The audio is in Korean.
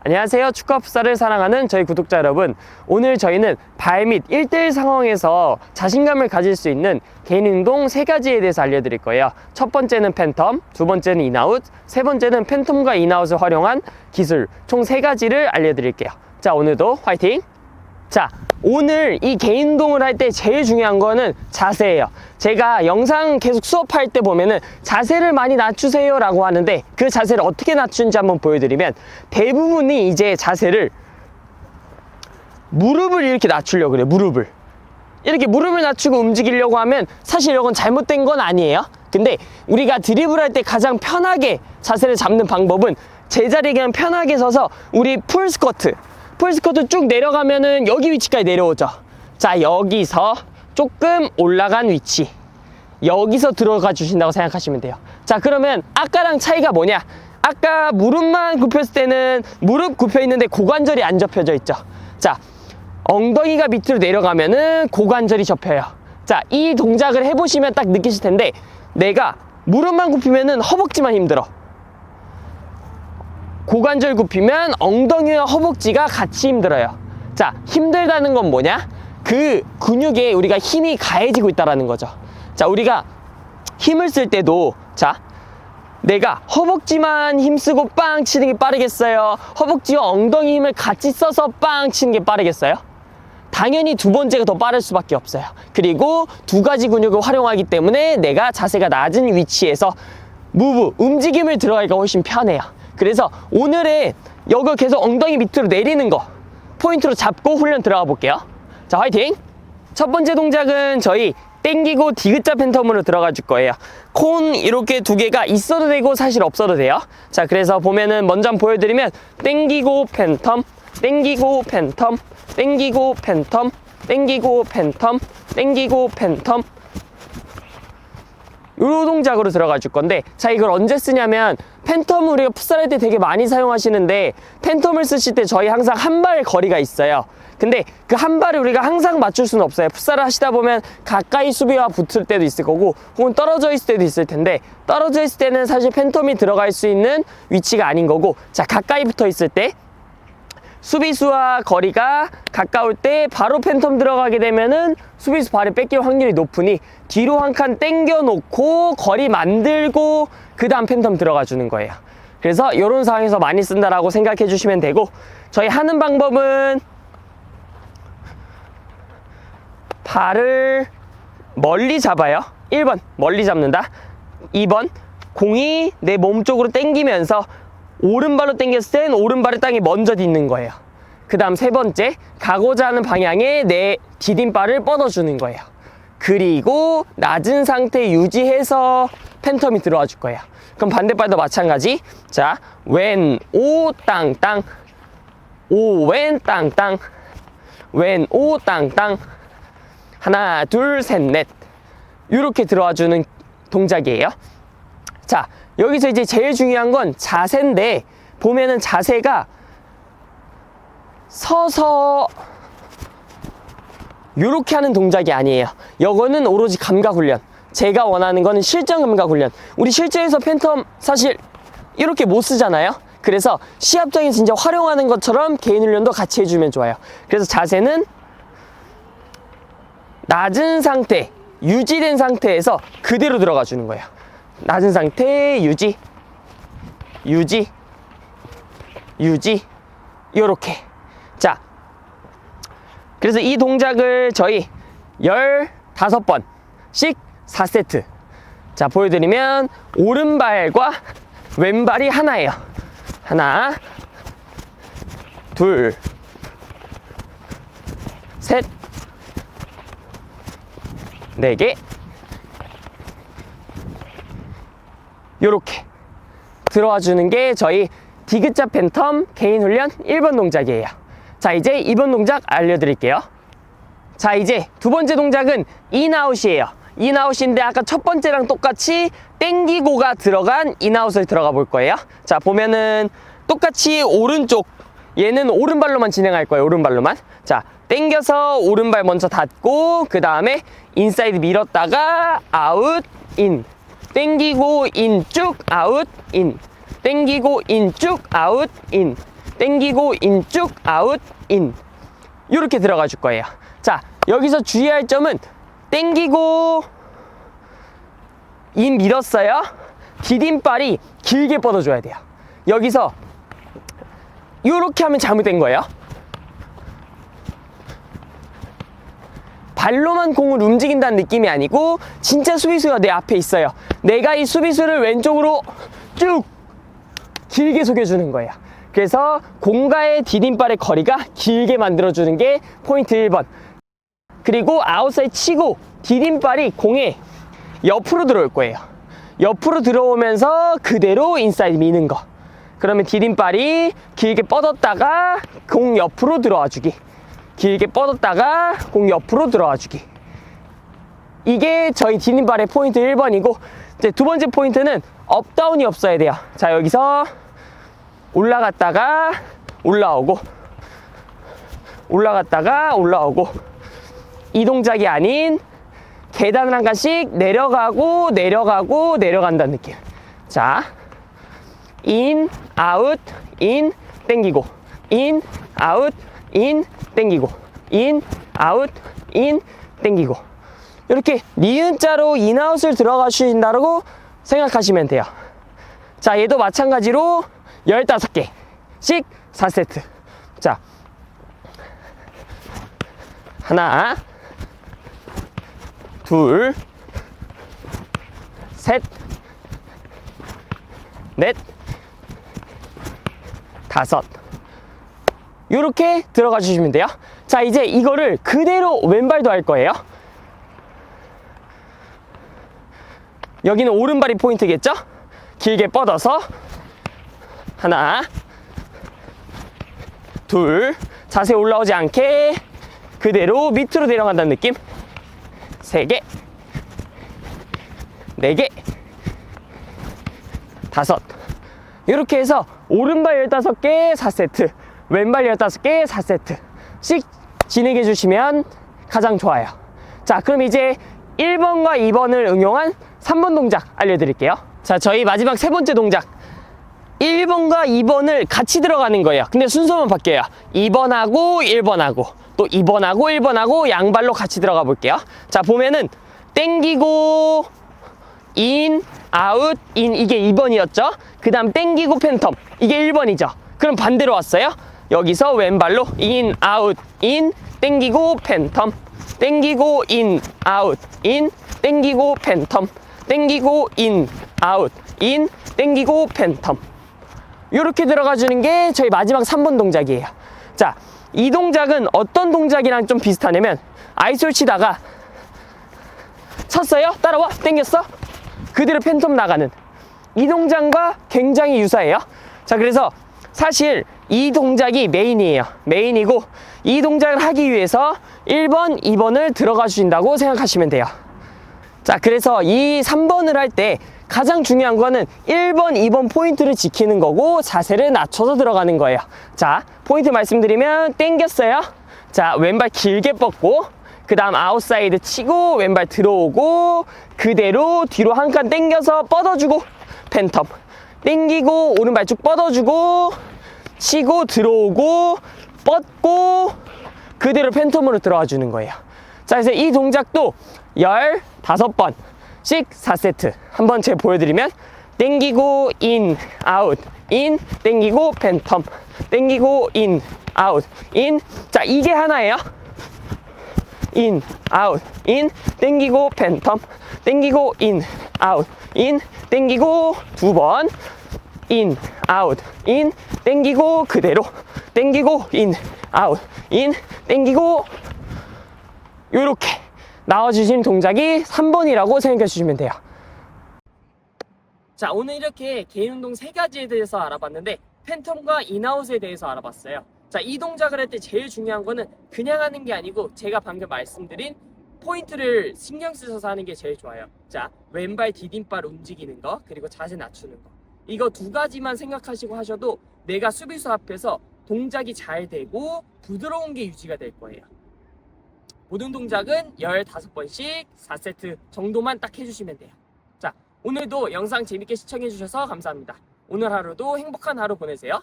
안녕하세요. 축구와 풋살을 사랑하는 저희 구독자 여러분, 오늘 저희는 발 및 1대1 상황에서 자신감을 가질 수 있는 개인 운동 3가지에 대해서 알려드릴 거예요. 첫 번째는 팬텀, 두 번째는 인아웃, 세 번째는 팬텀과 인아웃을 활용한 기술, 총 3가지를 알려드릴게요. 자, 오늘도 화이팅! 자, 오늘 이 개인 운동을 할 때 제일 중요한 거는 자세예요. 제가 영상 계속 수업할 때 보면은 자세를 많이 낮추세요 라고 하는데, 그 자세를 어떻게 낮추는지 한번 보여드리면, 대부분이 이제 자세를 무릎을 이렇게 낮추려고 그래요. 무릎을 이렇게 무릎을 낮추고 움직이려고 하면 사실 이건 잘못된 건 아니에요. 근데 우리가 드리블 할 때 가장 편하게 자세를 잡는 방법은 제자리에 그냥 편하게 서서 우리 풀스쿼트 쭉 내려가면은 여기 위치까지 내려오죠. 자, 여기서 조금 올라간 위치, 여기서 들어가 주신다고 생각하시면 돼요. 자, 그러면 아까랑 차이가 뭐냐? 아까 무릎만 굽혔을 때는 무릎 굽혀 있는데 고관절이 안 접혀져 있죠. 자, 엉덩이가 밑으로 내려가면은 고관절이 접혀요. 자, 이 동작을 해보시면 딱 느끼실 텐데, 내가 무릎만 굽히면은 허벅지만 힘들어. 고관절 굽히면 엉덩이와 허벅지가 같이 힘들어요. 자, 힘들다는 건 뭐냐? 그 근육에 우리가 힘이 가해지고 있다는 거죠. 자, 우리가 힘을 쓸 때도, 자, 내가 허벅지만 힘쓰고 빵 치는 게 빠르겠어요? 허벅지와 엉덩이 힘을 같이 써서 빵 치는 게 빠르겠어요? 당연히 두 번째가 더 빠를 수밖에 없어요. 그리고 두 가지 근육을 활용하기 때문에 내가 자세가 낮은 위치에서 움직임을 들어가기가 훨씬 편해요. 그래서 오늘은 여기 계속 엉덩이 밑으로 내리는 거 포인트로 잡고 훈련 들어가 볼게요. 자, 화이팅! 첫 번째 동작은 저희 땡기고 디귿자 팬텀으로 들어가 줄 거예요. 콘 이렇게 두 개가 있어도 되고 사실 없어도 돼요. 자, 그래서 보면은 먼저 한번 보여드리면 땡기고 팬텀, 땡기고 팬텀, 땡기고 팬텀, 땡기고 팬텀, 땡기고 팬텀, 요 동작으로 들어가 줄 건데, 자, 이걸 언제 쓰냐면 팬텀을 우리가 풋살할 때 되게 많이 사용하시는데, 팬텀을 쓰실 때 저희 항상 한 발 거리가 있어요. 근데 그 한 발을 우리가 항상 맞출 수는 없어요. 풋살을 하시다 보면 가까이 수비와 붙을 때도 있을 거고, 혹은 떨어져 있을 때도 있을 텐데, 떨어져 있을 때는 사실 팬텀이 들어갈 수 있는 위치가 아닌 거고, 자, 가까이 붙어 있을 때 수비수와 거리가 가까울 때 바로 팬텀 들어가게 되면은 수비수 발을 뺏길 확률이 높으니 뒤로 한 칸 당겨 놓고 거리 만들고 그 다음 팬텀 들어가 주는 거예요. 그래서 이런 상황에서 많이 쓴다라고 생각해 주시면 되고, 저희 하는 방법은 발을 멀리 잡아요. 1번 멀리 잡는다. 2번 공이 내 몸 쪽으로 당기면서 오른발로 당겼을 땐 오른발의 땅이 먼저 딛는 거예요. 그 다음 세 번째, 가고자 하는 방향에 내 디딤발을 뻗어주는 거예요. 그리고 낮은 상태 유지해서 팬텀이 들어와 줄 거예요. 그럼 반대발도 마찬가지. 자, 왼, 오, 땅, 오, 왼, 땅, 왼, 오, 땅. 하나, 둘, 셋, 넷. 이렇게 들어와 주는 동작이에요. 자, 여기서 이제 제일 중요한 건 자세인데, 보면은 자세가 서서 요렇게 하는 동작이 아니에요. 요거는 오로지 감각 훈련. 제가 원하는 거는 실전 감각 훈련. 우리 실제에서 팬텀 사실 이렇게 못 쓰잖아요. 그래서 시합장에 진짜 활용하는 것처럼 개인 훈련도 같이 해주면 좋아요. 그래서 자세는 낮은 상태, 유지된 상태에서 그대로 들어가 주는 거예요. 낮은 상태 유지, 요렇게. 자, 그래서 이 동작을 저희 15번씩 4세트. 자, 보여드리면 오른발과 왼발이 하나예요. 하나, 둘, 셋, 4개. 요렇게 들어와 주는 게 저희 디귿자 팬텀 개인 훈련 1번 동작이에요. 자, 이제 2번 동작 알려드릴게요. 자, 이제 두 번째 동작은 인아웃이에요. 인아웃인데 아까 첫 번째랑 똑같이 땡기고가 들어간 인아웃을 들어가 볼 거예요. 자, 보면은 똑같이 오른쪽, 얘는 오른발로만 진행할 거예요. 오른발로만. 자, 땡겨서 오른발 먼저 닫고 그 다음에 인사이드 밀었다가 아웃, 인. 땡기고 인 쭉 아웃 인, 땡기고 인 쭉 아웃 인, 땡기고 인 쭉, 아웃, 인. 이렇게 들어가 줄 거예요. 자, 여기서 주의할 점은 땡기고 인 밀었어요. 디딤발이 길게 뻗어줘야 돼요. 여기서 이렇게 하면 잘못된 거예요. 발로만 공을 움직인다는 느낌이 아니고 진짜 수비수가 내 앞에 있어요. 내가 이 수비수를 왼쪽으로 쭉 길게 속여주는 거예요. 그래서 공과의 디딤발의 거리가 길게 만들어주는 게 포인트 1번. 그리고 아웃사이드 치고 디딤발이 공에 옆으로 들어올 거예요. 옆으로 들어오면서 그대로 인사이드 미는 거. 그러면 디딤발이 길게 뻗었다가 공 옆으로 들어와 주기. 길게 뻗었다가 공 옆으로 들어와 주기. 이게 저희 디딤발의 포인트 1번이고, 이제 두 번째 포인트는 업다운이 없어야 돼요. 자, 여기서 올라갔다가 올라오고, 올라갔다가 올라오고, 이 동작이 아닌 계단을 한 칸씩 내려가고 내려가고 내려간다는 느낌. 자, 인, 아웃, 인, 땡기고, 인, 아웃, 인, 땡기고, 인, 아웃, 인, 땡기고. 이렇게 니은자로 인아웃을 들어가 주신다고 생각하시면 돼요. 자, 얘도 마찬가지로 15개씩 4세트. 자, 하나, 둘, 셋, 넷, 다섯. 이렇게 들어가 주시면 돼요. 자, 이제 이거를 그대로 왼발도 할 거예요. 여기는 오른발이 포인트겠죠? 길게 뻗어서 하나, 둘, 자세 올라오지 않게 그대로 밑으로 내려간다는 느낌. 3개, 4개, 5. 이렇게 해서 오른발 15개 4세트, 왼발 15개 4세트씩 진행해 주시면 가장 좋아요. 자, 그럼 이제 1번과 2번을 응용한 3번 동작 알려드릴게요. 자, 저희 마지막 세 번째 동작 1번과 2번을 같이 들어가는 거예요. 근데 순서만 바뀌어요. 2번하고 1번하고 또 2번하고 1번하고 양발로 같이 들어가 볼게요. 자, 보면은 땡기고 인, 아웃, 인, 이게 2번이었죠? 그 다음 땡기고 팬텀, 이게 1번이죠? 그럼 반대로 왔어요. 여기서 왼발로 인, 아웃, 인, 땡기고 팬텀, 땡기고 인, 아웃, 인, 땡기고 팬텀, 땡기고 인, 아웃, 인, 땡기고 팬텀. 이렇게 들어가 주는 게 저희 마지막 3번 동작이에요. 자, 이 동작은 어떤 동작이랑 좀 비슷하냐면 아이솔 치다가 쳤어요? 따라와? 땡겼어? 그대로 팬텀 나가는 이 동작과 굉장히 유사해요. 자, 그래서 사실 이 동작이 메인이에요. 메인이고 이 동작을 하기 위해서 1번, 2번을 들어가 주신다고 생각하시면 돼요. 자, 그래서 이 3번을 할 때 가장 중요한 거는 1번, 2번 포인트를 지키는 거고 자세를 낮춰서 들어가는 거예요. 자, 포인트 말씀드리면 땡겼어요. 자, 왼발 길게 뻗고 그 다음 아웃사이드 치고 왼발 들어오고 그대로 뒤로 한 칸 땡겨서 뻗어주고 팬텀 땡기고 오른발 쭉 뻗어주고 치고 들어오고 뻗고 그대로 팬텀으로 들어와 주는 거예요. 자, 그래서 이 동작도 15번씩 4세트 한번 제가 보여드리면 땡기고 인, 아웃, 인, 땡기고 팬텀, 땡기고 인, 아웃, 인. 자, 이게 하나예요. 인, 아웃, 인, 땡기고 팬텀, 땡기고 인, 아웃, 인, 땡기고 2번, 인, 아웃, 인, 땡기고 그대로, 땡기고 인, 아웃, 인, 땡기고 요렇게 나와주신 동작이 3번이라고 생각해 주시면 돼요. 자, 오늘 이렇게 개인 운동 3가지에 대해서 알아봤는데 팬텀과 인아웃에 대해서 알아봤어요. 자, 이 동작을 할 때 제일 중요한 거는 그냥 하는 게 아니고 제가 방금 말씀드린 포인트를 신경 쓰셔서 하는 게 제일 좋아요. 자, 왼발 디딤발 움직이는 거, 그리고 자세 낮추는 거. 이거 2가지만 생각하시고 하셔도 내가 수비수 앞에서 동작이 잘 되고 부드러운 게 유지가 될 거예요. 모든 동작은 15번씩 4세트 정도만 딱 해주시면 돼요. 자, 오늘도 영상 재밌게 시청해주셔서 감사합니다. 오늘 하루도 행복한 하루 보내세요.